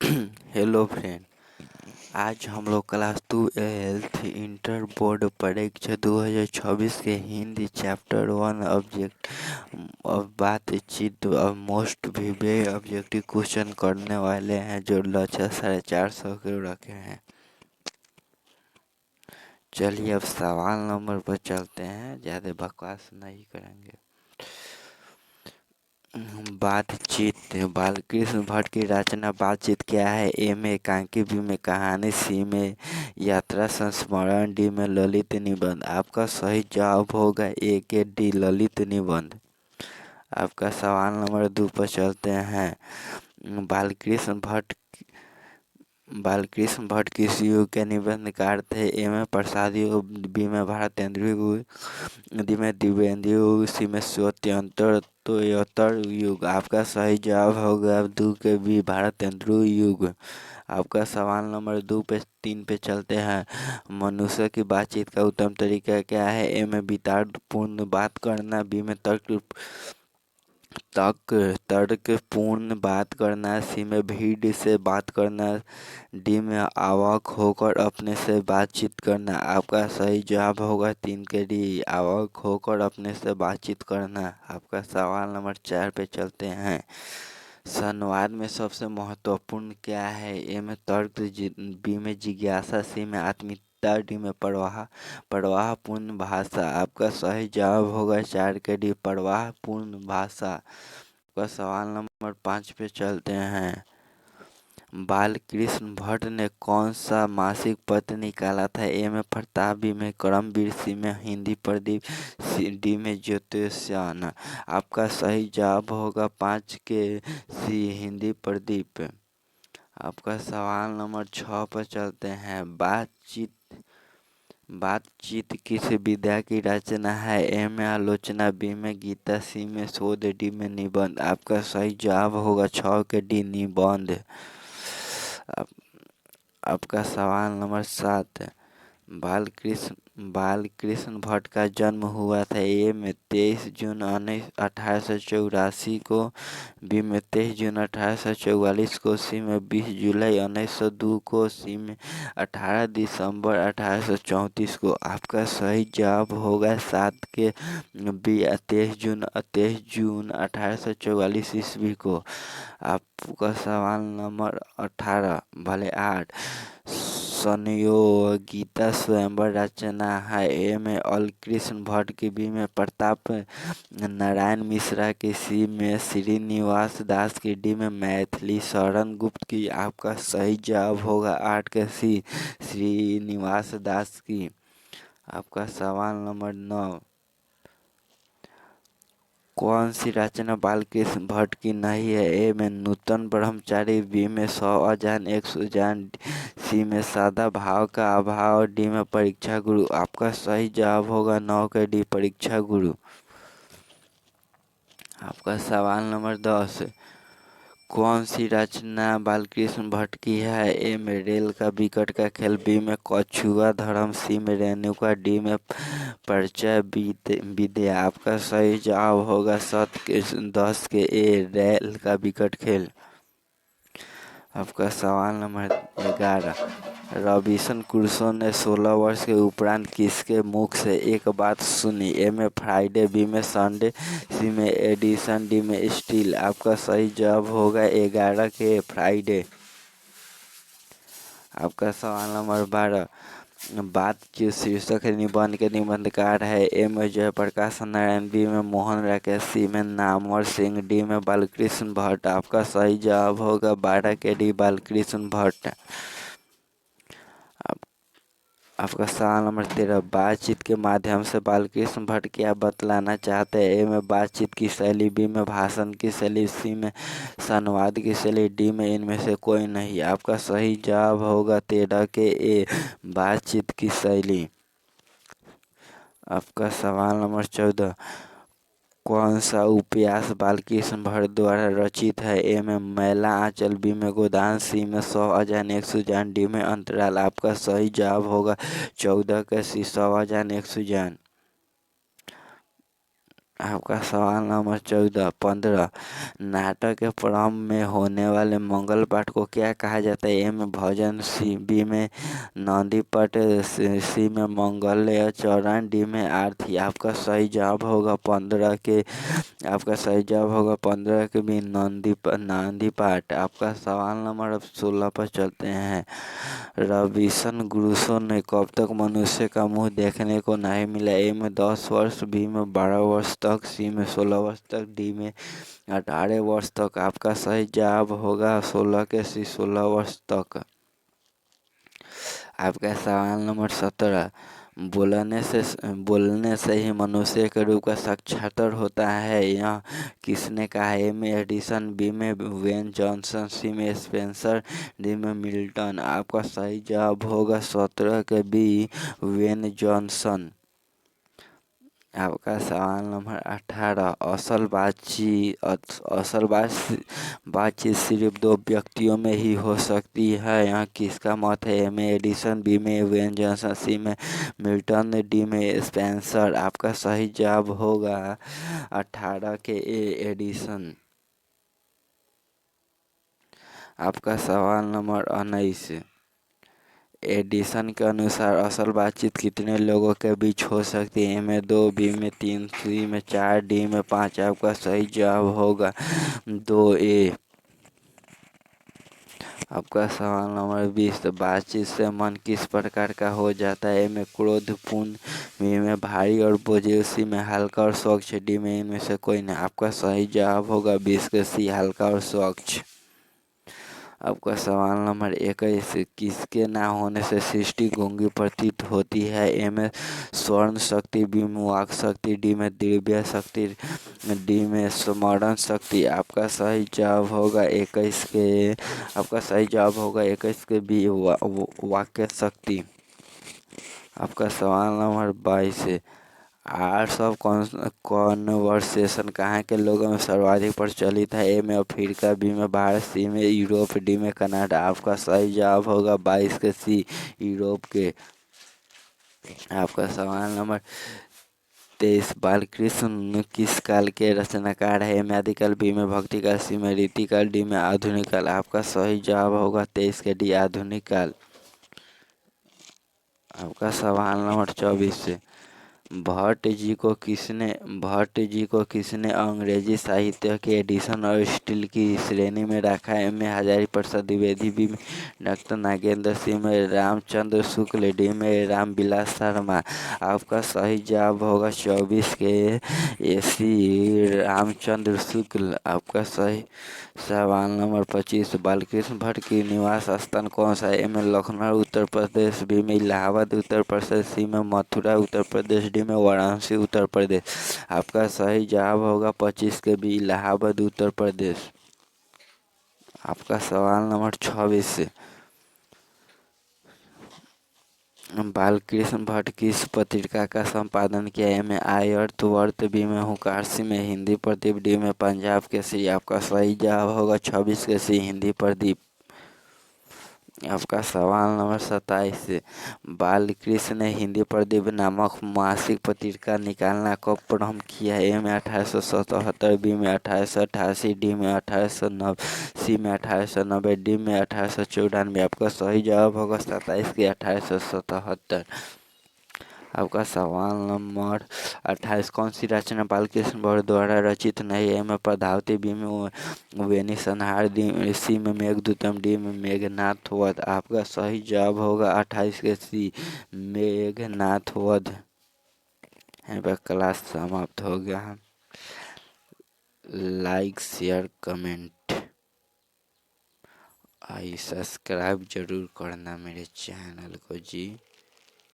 Hello friend. आज हम लोग क्लास 12 इंटर बोर्ड परीक्षा 2026 के हिंदी चैप्टर 1 ऑब्जेक्ट और बातचीत और मोस्ट विवेक ऑब्जेक्टिव क्वेश्चन करने वाले हैं जो लक्ष्य 450 के रखे हैं। चलिए अब सवाल नंबर पर चलते हैं, ज़्यादा बकवास नहीं करेंगे। बातचीत। बालकृष्ण भट्ट की रचना बातचीत क्या है? ए में एकांकी, बी में कहानी, सी में यात्रा संस्मरण, डी में ललित निबंध। आपका सही जवाब होगा ए के डी, ललित निबंध। आपका सवाल नंबर 2 पर चलते हैं। बालकृष्ण भट्ट किस युग के निबंधकार थे? ए में प्रसाद युग, बी में भारतेंद्र युग, डी में दिव्येंदु युग, सी में श्वेतोत्तर युग। आपका सही जवाब होगा 2 के बी, भारतेंद्र युग। आपका सवाल नंबर 3 पे चलते हैं। मनुष्य की बातचीत का उत्तम तरीका क्या है? ए में विताड़पूर्ण बात करना, बी में तर्कपूर्ण बात करना, सी में भीड़ से बात करना, डी में अवाक होकर अपने से बातचीत करना। आपका सही जवाब होगा 3 के डी, अवाक होकर अपने से बातचीत करना। आपका सवाल नंबर 4 पे चलते हैं। संवाद में सबसे महत्वपूर्ण क्या है? ए में तर्क, बी में जिज्ञासा, सी में आत्मीयता, डी में प्रवाहपूर्ण भाषा। आपका सही जवाब होगा 4 के डी, प्रवाहपूर्ण भाषा। आपका सवाल नंबर 5 पे चलते हैं। बालकृष्ण भट्ट ने कौन सा मासिक पत्र निकाला था? ए में प्रताप, बी में करमवीर, सी में हिंदी प्रदीप, डी में ज्योतिषान। आपका सही जवाब होगा 5 के सी, हिंदी प्रदीप। आपका सवाल नंबर 6 पर चलते हैं। बातचीत किस विधा की रचना है? ए में आलोचना, बी में गीता, सी में शोध, डी में निबंध। आपका सही जवाब होगा 6 के डी, निबंध। आपका सवाल नंबर 7। बालकृष्ण भट्ट का जन्म हुआ था? ए में 23 जून 1884 को, बी में 23 जून 1844 को, सी में 20 जुलाई 1902 को, सी में 18 दिसंबर 1834 को। आपका सही जवाब होगा 7 के बी, 23 जून 1844 ईस्वी को। आपका सवाल नंबर 18 भले 8। संयोगिता स्वयंवर रचना है? ए में अलकृष्ण भट्ट की, बी में प्रताप नारायण मिश्रा की, सी में श्रीनिवास दास की, डी में मैथिली शरण गुप्त की। आपका सही जवाब होगा 8 के सी, श्रीनिवास दास की। आपका सवाल नंबर 9। कौन सी रचना बालकृष्ण भट्ट की नहीं है? ए में नूतन ब्रह्मचारी, बी में 100 अजान 1 सुजान, सी में सादा भाव का अभाव, डी में परीक्षा गुरु। आपका सही जवाब होगा 9 के डी, परीक्षा गुरु। आपका सवाल नंबर 10। कौन सी रचना बालकृष्ण भट्ट की है? ए में रेल का विकट का खेल, बी में कछुआ धर्म, सी में रेणुका, डी में परिचय विद्या। आपका सही जवाब होगा 10 के ए, रेल का विकट खेल। आपका सवाल नंबर 11। रॉबिन्सन क्रूसो ने 16 वर्ष के उपरांत किसके मुख से एक बात सुनी? ए में फ्राइडे, बी में संडे, सी में एडिसन, डी में स्टील। आपका सही जवाब होगा 11 के फ्राइडे। आपका सवाल नंबर 12। बातचीत शीर्षक निबंध के निबंधकार है? ए में जयप्रकाश नारायण, बी में मोहन राकेश, सी में नामवर सिंह, डी में बालकृष्ण भट्ट। आपका सही जवाब होगा 12 के डी, बालकृष्ण भट्ट। आपका सवाल नंबर 13। बातचीत के माध्यम से बालकृष्ण भट्ट क्या बतलाना चाहते हैं? ए में बातचीत की शैली, बी में भाषण की शैली, सी में संवाद की शैली, डी में इनमें से कोई नहीं। आपका सही जवाब होगा 13 के ए, बातचीत की शैली। आपका सवाल नंबर 14। कौन सा उपन्यास बालकृष्ण भट्ट द्वारा रचित है? ए में मैला आंचल, बी में गोदान, सी में 100 अजान 1 सुजान, डी में अंतराल। आपका सही जवाब होगा 14 का सी, 100 अजान 1 सुजान। आपका सवाल नंबर 15 नाटक के प्रारंभ में होने वाले मंगल पाठ को क्या कहा जाता है? ए में भजन, बी में नंदी पाठ, सी में मंगल या चरण, डी में आरती। आपका सही जवाब होगा 15 के भी नंदी पाठ। आपका सवाल नंबर अब 16 पर चलते हैं। रविशन क्रूसो ने कब तक मनुष्य का मुंह देखने को नहीं मिला? ए में 10 वर्ष, बी में 12 वर्ष तक, सी में 16 वर्ष तक, डी में 18 वर्ष तक। आपका सही जवाब होगा 16 के सी 16 वर्ष तक। आपका सवाल नंबर 17 बोलने से ही मनुष्य के रूप का साक्षात्कार होता है, यह किसने कहा? ए में एडिसन, बी में वेन जॉनसन, सी में स्पेंसर, डी में मिल्टन। आपका सही जवाब होगा 17 के बी वेन जॉनसन। आपका सवाल नंबर 18 बातचीत सिर्फ दो व्यक्तियों में ही हो सकती है, यहाँ किसका मत है? ए में एडिसन, बी में वेन जॉनसन, सी में मिल्टन, डी में स्पेंसर। आपका सही जवाब होगा 18 के ए एडिसन। आपका सवाल नंबर 19 एडिसन के अनुसार असल बातचीत कितने लोगों के बीच हो सकती है? ए में 2, बी में 3, सी में 4, डी में 5। आपका सही जवाब होगा 2A। आपका सवाल नंबर 20 बातचीत से मन किस प्रकार का हो जाता है? ए में क्रोधपूर्ण, बी में भारी और बोझिल, सी में हल्का और स्वच्छ, डी में इनमें से कोई नहीं। आपका सही जवाब होगा 20 के सी हल्का और स्वच्छ। आपका सवाल नंबर 21 किसके ना होने से सृष्टि गूंगी प्रतीत होती है? ए में स्वर्ण शक्ति, बी में वाक शक्ति, डी में दिव्य शक्ति, डी में स्मरण शक्ति। आपका सही जवाब होगा 21 के बी वाक्य शक्ति। आपका सवाल नंबर 22 आर्ट्स ऑफ कॉन्वर्सेशन कहाँ के लोगों में सर्वाधिक प्रचलित है? ए में अफ्रीका, बी में भारत, सी में यूरोप, डी में कनाडा। आपका सही जवाब होगा 22 के सी यूरोप के। आपका सवाल नंबर 23 बालकृष्ण किस काल के रचनाकार है? ए में आदिकाल, बी में भक्तिकाल, सी में रीतिकाल, डी में आधुनिक काल। आपका सही जवाब होगा 23 के डी आधुनिक काल। आपका सवाल नंबर 24 भट्ट जी को किसने अंग्रेजी साहित्य के एडिशन और स्टील की श्रेणी में रखा है? में हजारी प्रसाद द्विवेदी, बी में डॉक्टर नागेंद्र, सी में रामचंद्र शुक्ल, डी में रामविलास शर्मा। आपका सही जवाब होगा 24 के एसी रामचंद्र शुक्ल। आपका सही सवाल नंबर 25 बालकृष्ण भट्ट की निवास स्थान कौन सा है? ए में लखनऊ उत्तर प्रदेश, बी में इलाहाबाद उत्तर प्रदेश, सी में मथुरा उत्तर प्रदेश, डी में वाराणसी उत्तर प्रदेश। आपका सही जवाब होगा 25 के बी इलाहाबाद उत्तर प्रदेश। आपका सवाल नंबर 26 बालकृष्ण भट्ट किस पत्रिका का संपादन किया? ए में आई अर्थवर्त, बी में हुंकार, सी में हिंदी प्रदीप, डी में पंजाब केसरी। आपका सही जवाब होगा 26 के सी हिंदी प्रदीप। आपका सवाल नंबर 27 बालकृष्ण ने हिंदी प्रदीप नामक मासिक पत्रिका निकालना कब प्रारंभ किया? ए में 1877, बी में 1888, डी में 1890, सी में 1890, डी में 1894। आपका सही जवाब होगा 27 के 1877। आपका सवाल नंबर 28 कौन सी रचना बालकृष्ण भट्ट द्वारा रचित नहीं? ए में पद्मावती, बी में वेणी संहार, सी में मेघदूतम, डी में मेघनाथ वध। आपका सही जवाब होगा 28 के सी मेघनाथ वध। यहाँ पर क्लास समाप्त हो गया। लाइक शेयर कमेंट सब्सक्राइब जरूर करना मेरे चैनल को जी।